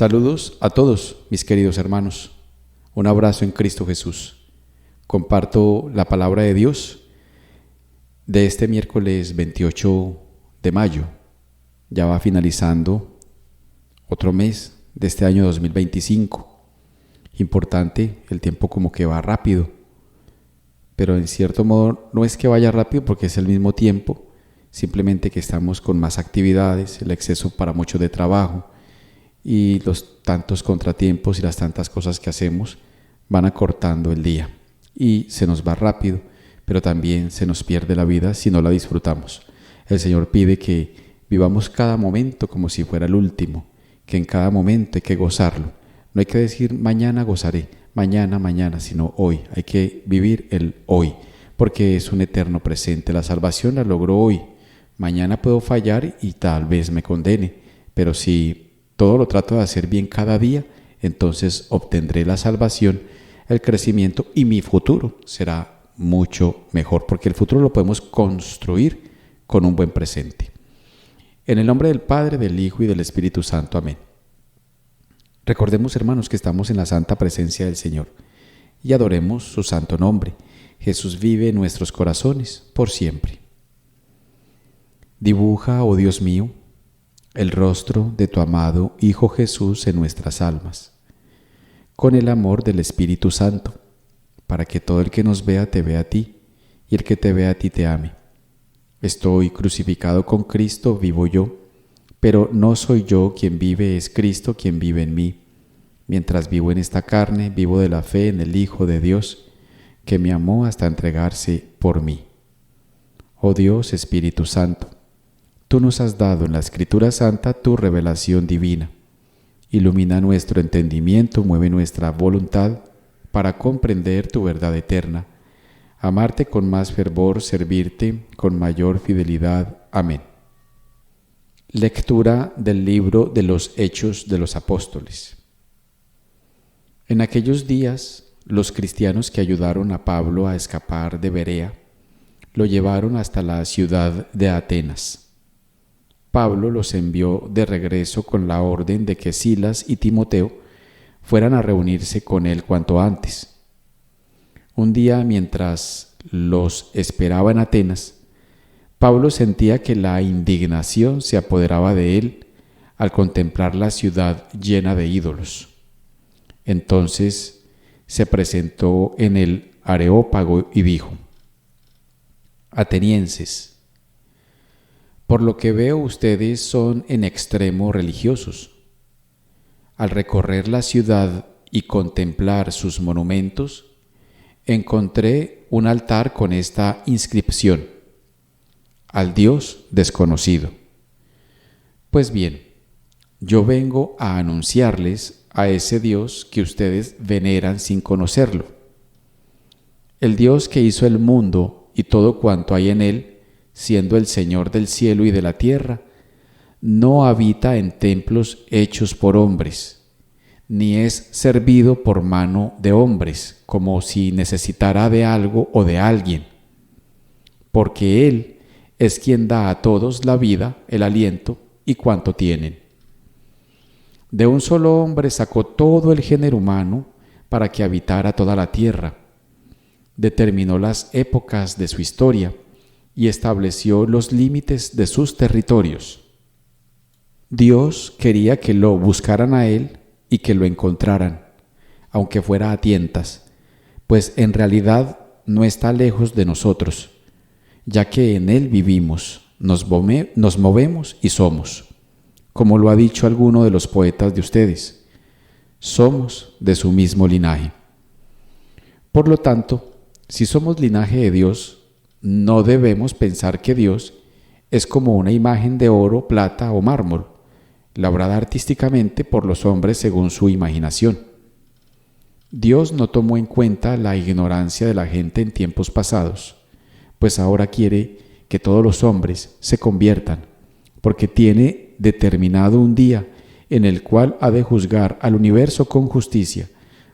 Saludos a todos mis queridos hermanos. Un abrazo en Cristo Jesús. Comparto la palabra de Dios de este miércoles 28 de mayo. Ya va finalizando otro mes de este año 2025. Importante, el tiempo como que va rápido, pero en cierto modo no es que vaya rápido porque es el mismo tiempo, simplemente que estamos con más actividades, el exceso para muchos de trabajo y los tantos contratiempos y las tantas cosas que hacemos van acortando el día y se nos va rápido, pero también se nos pierde la vida si no la disfrutamos. El Señor pide que vivamos cada momento como si fuera el último, que en cada momento hay que gozarlo. No hay que decir mañana gozaré, mañana, sino hoy. Hay que vivir el hoy, porque es un eterno presente. La salvación la logro hoy. Mañana puedo fallar y tal vez me condene, pero si todo lo trato de hacer bien cada día, entonces obtendré la salvación, el crecimiento y mi futuro será mucho mejor, porque el futuro lo podemos construir con un buen presente. En el nombre del Padre, del Hijo y del Espíritu Santo. Amén. Recordemos, hermanos, que estamos en la santa presencia del Señor y adoremos su santo nombre. Jesús vive en nuestros corazones por siempre. Dibuja, oh Dios mío, el rostro de tu amado Hijo Jesús en nuestras almas, con el amor del Espíritu Santo, para que todo el que nos vea te vea a ti, y el que te vea a ti te ame. Estoy crucificado con Cristo, vivo yo, pero no soy yo quien vive, es Cristo quien vive en mí. Mientras vivo en esta carne, vivo de la fe en el Hijo de Dios, que me amó hasta entregarse por mí. Oh Dios, Espíritu Santo, tú nos has dado en la Escritura Santa tu revelación divina. Ilumina nuestro entendimiento, mueve nuestra voluntad para comprender tu verdad eterna, amarte con más fervor, servirte con mayor fidelidad. Amén. Lectura del libro de los Hechos de los Apóstoles. En aquellos días, los cristianos que ayudaron a Pablo a escapar de Berea lo llevaron hasta la ciudad de Atenas. Pablo los envió de regreso con la orden de que Silas y Timoteo fueran a reunirse con él cuanto antes. Un día, mientras los esperaba en Atenas, Pablo sentía que la indignación se apoderaba de él al contemplar la ciudad llena de ídolos. Entonces se presentó en el Areópago y dijo: Atenienses, por lo que veo ustedes son en extremo religiosos. Al recorrer la ciudad y contemplar sus monumentos, encontré un altar con esta inscripción: al Dios desconocido. Pues bien, yo vengo a anunciarles a ese Dios que ustedes veneran sin conocerlo. El Dios que hizo el mundo y todo cuanto hay en él, siendo el Señor del cielo y de la tierra, no habita en templos hechos por hombres, ni es servido por mano de hombres, como si necesitara de algo o de alguien, porque Él es quien da a todos la vida, el aliento y cuanto tienen. De un solo hombre sacó todo el género humano para que habitara toda la tierra. Determinó las épocas de su historia y estableció los límites de sus territorios. Dios quería que lo buscaran a Él y que lo encontraran, aunque fuera a tientas, pues en realidad no está lejos de nosotros, ya que en Él vivimos, nos movemos y somos, como lo ha dicho alguno de los poetas de ustedes. Somos de su mismo linaje. Por lo tanto, si somos linaje de Dios, no debemos pensar que Dios es como una imagen de oro, plata o mármol, labrada artísticamente por los hombres según su imaginación. Dios no tomó en cuenta la ignorancia de la gente en tiempos pasados, pues ahora quiere que todos los hombres se conviertan, porque tiene determinado un día en el cual ha de juzgar al universo con justicia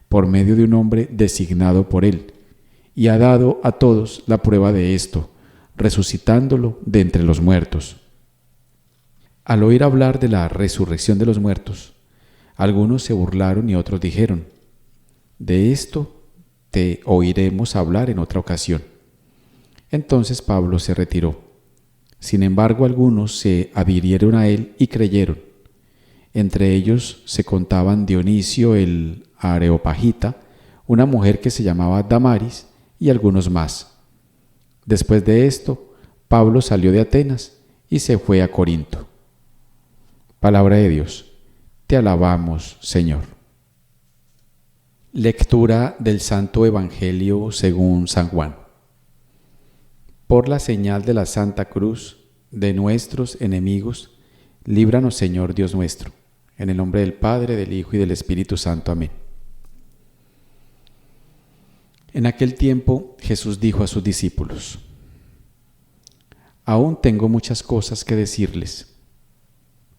por medio de un hombre designado por él, y ha dado a todos la prueba de esto, resucitándolo de entre los muertos. Al oír hablar de la resurrección de los muertos, Algunos se burlaron y otros dijeron: de esto te oiremos hablar en otra ocasión. Entonces Pablo se retiró. Sin embargo, algunos se adhirieron a él y creyeron. Entre ellos se contaban Dionisio el Areopagita, una mujer que se llamaba Damaris, y algunos más. Después de esto, Pablo salió de Atenas y se fue a Corinto. Palabra de Dios. Te alabamos, Señor. Lectura del Santo Evangelio según San Juan. Por la señal de la Santa Cruz de nuestros enemigos, líbranos, Señor Dios nuestro. En el nombre del Padre, del Hijo y del Espíritu Santo. Amén. En aquel tiempo Jesús dijo a sus discípulos: aún tengo muchas cosas que decirles,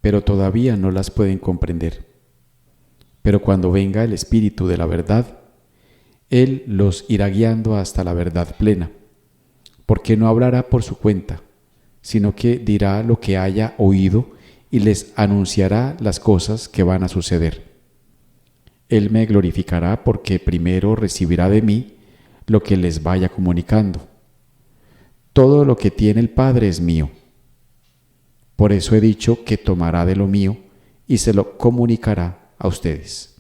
pero todavía no las pueden comprender. Pero cuando venga el Espíritu de la verdad, Él los irá guiando hasta la verdad plena, porque no hablará por su cuenta, sino que dirá lo que haya oído y les anunciará las cosas que van a suceder. Él me glorificará porque primero recibirá de mí lo que les vaya comunicando. Todo lo que tiene el Padre es mío. Por eso he dicho que tomará de lo mío y se lo comunicará a ustedes.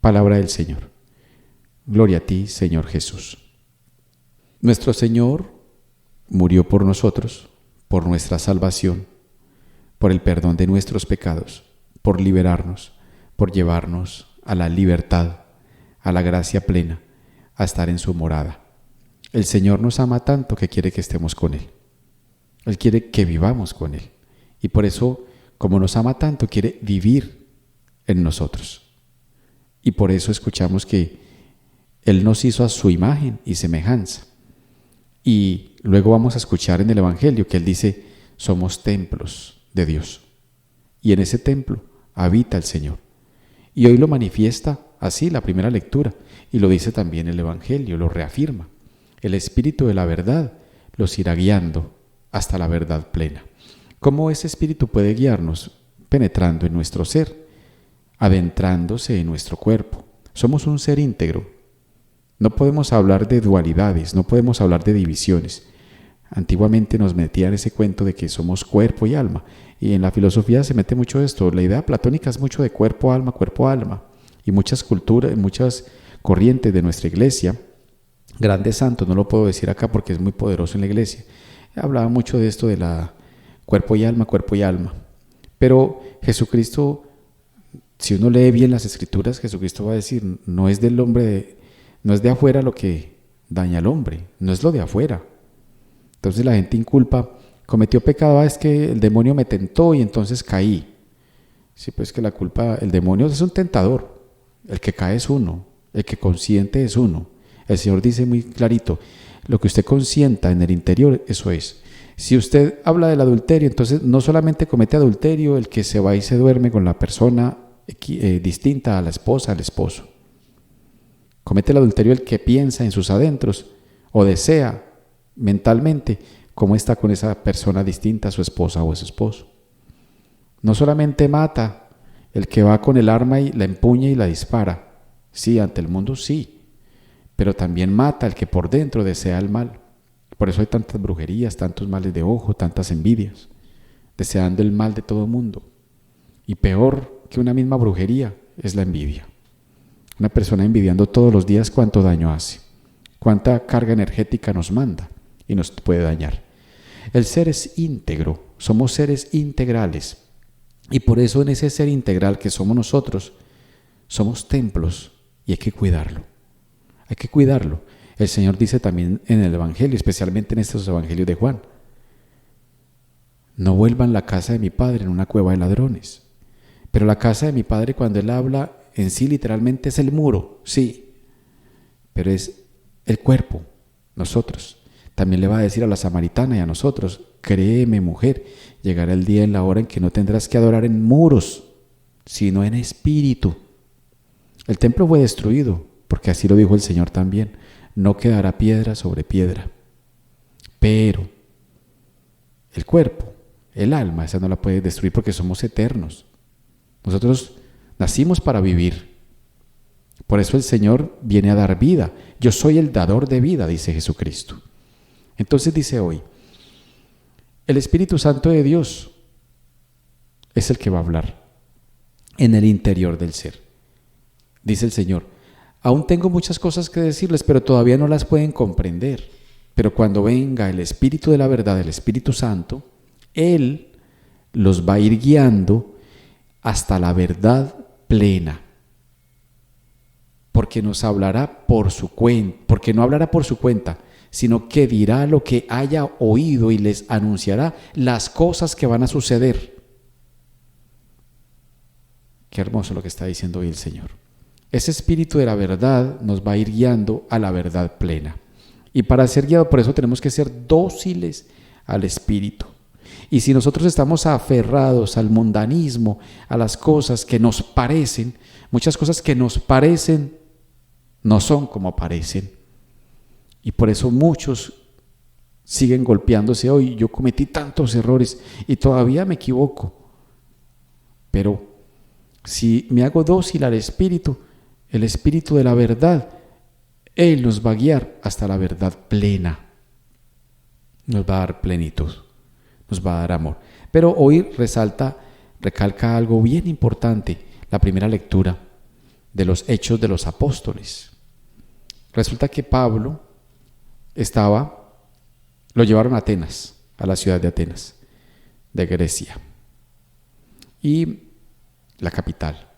Palabra del Señor. Gloria a ti, Señor Jesús. Nuestro Señor murió por nosotros, por nuestra salvación, por el perdón de nuestros pecados, por liberarnos, por llevarnos a la libertad, a la gracia plena, a estar en su morada. El Señor nos ama tanto que quiere que estemos con Él. Él quiere que vivamos con Él. Y por eso, como nos ama tanto, quiere vivir en nosotros. Y por eso escuchamos que Él nos hizo a su imagen y semejanza. Y luego vamos a escuchar en el Evangelio que Él dice: somos templos de Dios. Y en ese templo habita el Señor. Y hoy lo manifiesta así la primera lectura. Y lo dice también el Evangelio, lo reafirma. El Espíritu de la verdad los irá guiando hasta la verdad plena. ¿Cómo ese Espíritu puede guiarnos? Penetrando en nuestro ser, adentrándose en nuestro cuerpo. Somos un ser íntegro. No podemos hablar de dualidades, no podemos hablar de divisiones. Antiguamente nos metían ese cuento de que somos cuerpo y alma. Y en la filosofía se mete mucho esto. La idea platónica es mucho de cuerpo, alma. Y muchas culturas, muchas corrientes de nuestra iglesia, grandes santos, no lo puedo decir acá porque es muy poderoso en la iglesia, hablaba mucho de esto de la cuerpo y alma. Pero Jesucristo, si uno lee bien las Escrituras, Jesucristo va a decir: no es del hombre, no es de afuera lo que daña al hombre, no es lo de afuera. Entonces la gente inculpa: cometió pecado, es que el demonio me tentó y entonces caí. Sí, pues que la culpa, el demonio es un tentador, el que cae es uno, el que consiente es uno. El Señor dice muy clarito: lo que usted consienta en el interior, eso es. Si usted habla del adulterio, entonces no solamente comete adulterio el que se va y se duerme con la persona distinta a la esposa, al esposo. Comete el adulterio el que piensa en sus adentros o desea mentalmente cómo está con esa persona distinta a su esposa o a su esposo. No solamente mata el que va con el arma y la empuña y la dispara. Sí, ante el mundo sí. Pero también mata al que por dentro desea el mal. Por eso hay tantas brujerías, tantos males de ojo, tantas envidias, deseando el mal de todo el mundo. Y peor que una misma brujería es la envidia. Una persona envidiando todos los días cuánto daño hace, cuánta carga energética nos manda y nos puede dañar. El ser es íntegro, somos seres integrales. Y por eso en ese ser integral que somos nosotros, somos templos y hay que cuidarlo. Hay que cuidarlo. El Señor dice también en el Evangelio, especialmente en estos Evangelios de Juan: no vuelvan la casa de mi Padre en una cueva de ladrones. Pero la casa de mi Padre, cuando Él habla, en sí literalmente es el muro, sí, pero es el cuerpo, nosotros. También le va a decir a la samaritana y a nosotros: créeme, mujer, llegará el día en la hora en que no tendrás que adorar en muros, sino en espíritu. El templo fue destruido, porque así lo dijo el Señor también: no quedará piedra sobre piedra. Pero el cuerpo, el alma, esa no la puede destruir porque somos eternos. Nosotros Nacimos para vivir. Por eso el Señor viene a dar vida. Yo soy el dador de vida, dice Jesucristo. Entonces dice hoy, el Espíritu Santo de Dios es el que va a hablar en el interior del ser. Dice el Señor, aún tengo muchas cosas que decirles, pero todavía no las pueden comprender. Pero cuando venga el Espíritu de la verdad, el Espíritu Santo, Él los va a ir guiando hasta la verdad plena. Porque nos hablará por su cuenta, porque no hablará por su cuenta, sino que dirá lo que haya oído y les anunciará las cosas que van a suceder. Qué hermoso lo que está diciendo hoy el Señor. Ese Espíritu de la verdad nos va a ir guiando a la verdad plena. Y para ser guiados, por eso tenemos que ser dóciles al Espíritu. Y si nosotros estamos aferrados al mundanismo, a las cosas que nos parecen, muchas cosas que nos parecen no son como parecen. Y por eso muchos siguen golpeándose hoy. Yo cometí tantos errores y todavía me equivoco. Pero si me hago dócil al Espíritu, el Espíritu de la verdad, Él nos va a guiar hasta la verdad plena. Nos va a dar plenitud, nos va a dar amor. Pero hoy recalca algo bien importante, la primera lectura de los Hechos de los Apóstoles. Resulta que Pablo lo llevaron a Atenas, a la ciudad de Atenas, de Grecia, y la capital.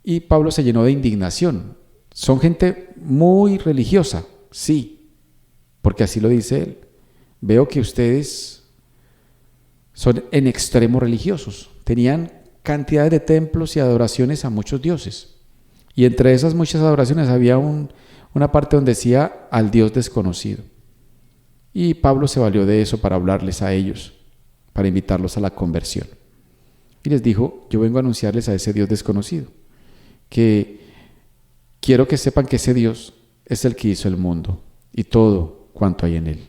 Y Pablo se llenó de indignación. Son gente muy religiosa, sí, porque así lo dice él. Veo que ustedes son en extremo religiosos. Tenían cantidades de templos y adoraciones a muchos dioses. Y entre esas muchas adoraciones había una parte donde decía al Dios desconocido. Y Pablo se valió de eso para hablarles a ellos, para invitarlos a la conversión. Y les dijo, yo vengo a anunciarles a ese Dios desconocido, que quiero que sepan que ese Dios es el que hizo el mundo y todo cuanto hay en él.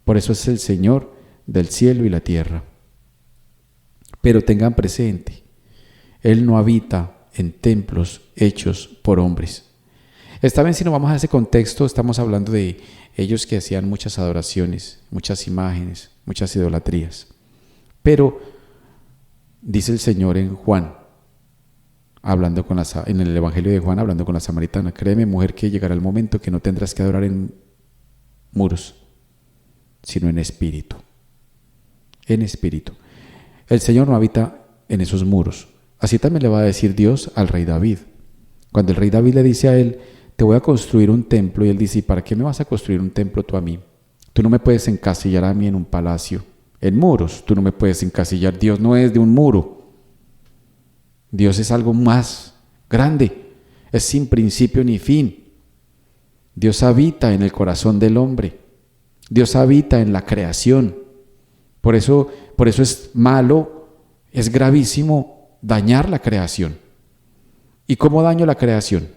Por eso es el Señor del cielo y la tierra. Pero tengan presente, Él no habita en templos hechos por hombres. Esta vez, si nos vamos a ese contexto, estamos hablando de ellos que hacían muchas adoraciones, muchas imágenes, muchas idolatrías. Pero dice el Señor en Juan, en el Evangelio de Juan, hablando con la samaritana, créeme, mujer, que llegará el momento que no tendrás que adorar en muros, sino en espíritu. En espíritu. El Señor no habita en esos muros. Así también le va a decir Dios al rey David. Cuando el rey David le dice a él, te voy a construir un templo, y él dice, ¿y para qué me vas a construir un templo tú a mí? Tú no me puedes encasillar a mí en un palacio, en muros. Tú no me puedes encasillar. Dios no es de un muro. Dios es algo más grande. Es sin principio ni fin. Dios habita en el corazón del hombre. Dios habita en la creación. Por eso es malo, es gravísimo dañar la creación. ¿Y cómo daño la creación?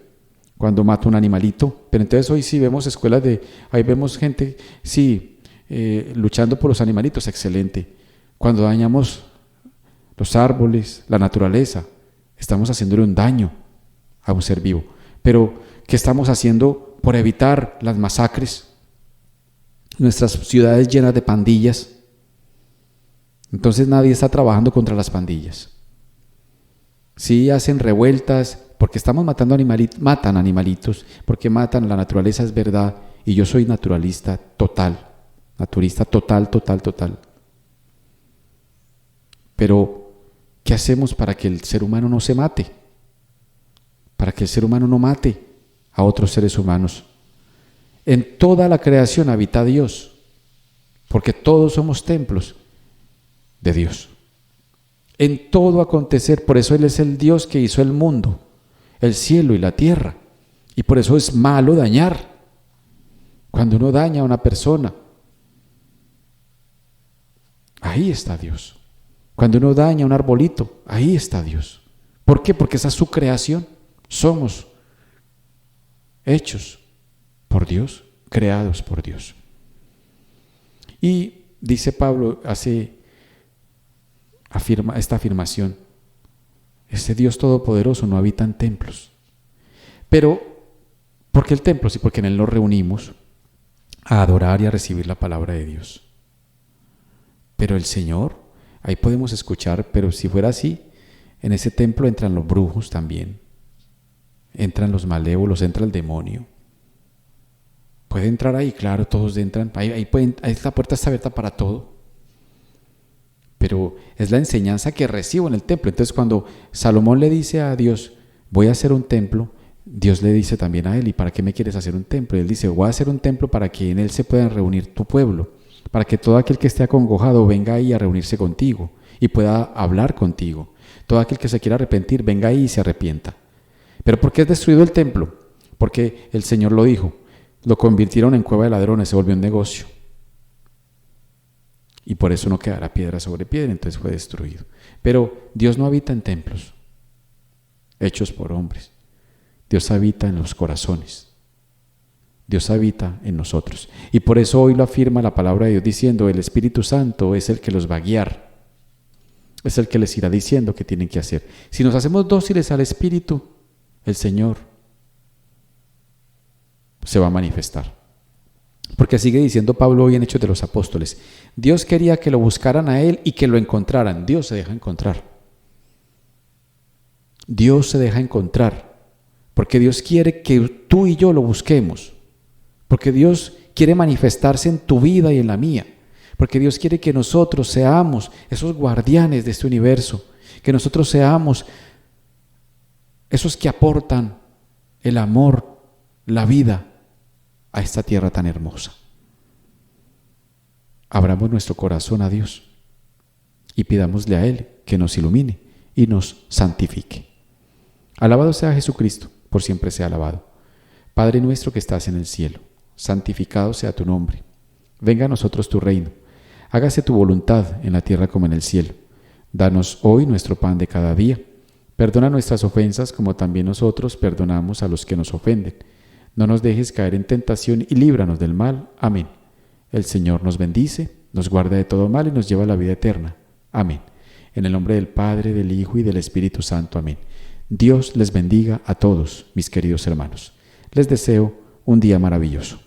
Cuando mato un animalito. Pero entonces hoy sí vemos escuelas ahí vemos gente, sí, luchando por los animalitos, excelente. Cuando dañamos los árboles, la naturaleza, estamos haciéndole un daño a un ser vivo. Pero, ¿qué estamos haciendo por evitar las masacres? Nuestras ciudades llenas de pandillas. Entonces nadie está trabajando contra las pandillas. Sí hacen revueltas porque estamos matando matan animalitos, porque matan la naturaleza, es verdad. Y yo soy naturalista total, total. Pero, ¿qué hacemos para que el ser humano no se mate? Para que el ser humano no mate a otros seres humanos. En toda la creación habita Dios, porque todos somos templos de Dios. En todo acontecer, por eso Él es el Dios que hizo el mundo, el cielo y la tierra. Y por eso es malo dañar. Cuando uno daña a una persona, ahí está Dios. Cuando uno daña un arbolito, ahí está Dios. ¿Por qué? Porque esa es su creación. Somos hechos por Dios, creados por Dios. Y dice Pablo, afirma esta afirmación Ese Dios todopoderoso no habita en templos. Pero, ¿por qué el templo? Sí, porque en él nos reunimos a adorar y a recibir la palabra de Dios. Pero el Señor, ahí podemos escuchar, pero si fuera así, en ese templo entran los brujos también, entran los malévolos, entra el demonio. Puede entrar ahí, claro, todos entran, ahí la puerta está abierta para todo. Pero es la enseñanza que recibo en el templo. Entonces cuando Salomón le dice a Dios, voy a hacer un templo, Dios le dice también a él, ¿y para qué me quieres hacer un templo? Y él dice, voy a hacer un templo para que en él se puedan reunir tu pueblo, para que todo aquel que esté acongojado venga ahí a reunirse contigo y pueda hablar contigo. Todo aquel que se quiera arrepentir, venga ahí y se arrepienta. ¿Pero por qué es destruido el templo? Porque el Señor lo dijo, lo convirtieron en cueva de ladrones, se volvió un negocio. Y por eso no quedará piedra sobre piedra, entonces fue destruido. Pero Dios no habita en templos hechos por hombres. Dios habita en los corazones. Dios habita en nosotros. Y por eso hoy lo afirma la palabra de Dios diciendo, el Espíritu Santo es el que los va a guiar. Es el que les irá diciendo qué tienen que hacer. Si nos hacemos dóciles al Espíritu, el Señor se va a manifestar. Porque sigue diciendo Pablo hoy en Hechos de los Apóstoles, Dios quería que lo buscaran a Él y que lo encontraran. Dios se deja encontrar. Dios se deja encontrar. Porque Dios quiere que tú y yo lo busquemos. Porque Dios quiere manifestarse en tu vida y en la mía. Porque Dios quiere que nosotros seamos esos guardianes de este universo. Que nosotros seamos esos que aportan el amor, la vida a esta tierra tan hermosa. Abramos nuestro corazón a Dios y pidámosle a Él que nos ilumine y nos santifique. Alabado sea Jesucristo, por siempre sea alabado. Padre nuestro que estás en el cielo, santificado sea tu nombre. Venga a nosotros tu reino. Hágase tu voluntad en la tierra como en el cielo. Danos hoy nuestro pan de cada día. Perdona nuestras ofensas como también nosotros perdonamos a los que nos ofenden. No nos dejes caer en tentación y líbranos del mal. Amén. El Señor nos bendice, nos guarda de todo mal y nos lleva a la vida eterna. Amén. En el nombre del Padre, del Hijo y del Espíritu Santo. Amén. Dios les bendiga a todos, mis queridos hermanos. Les deseo un día maravilloso.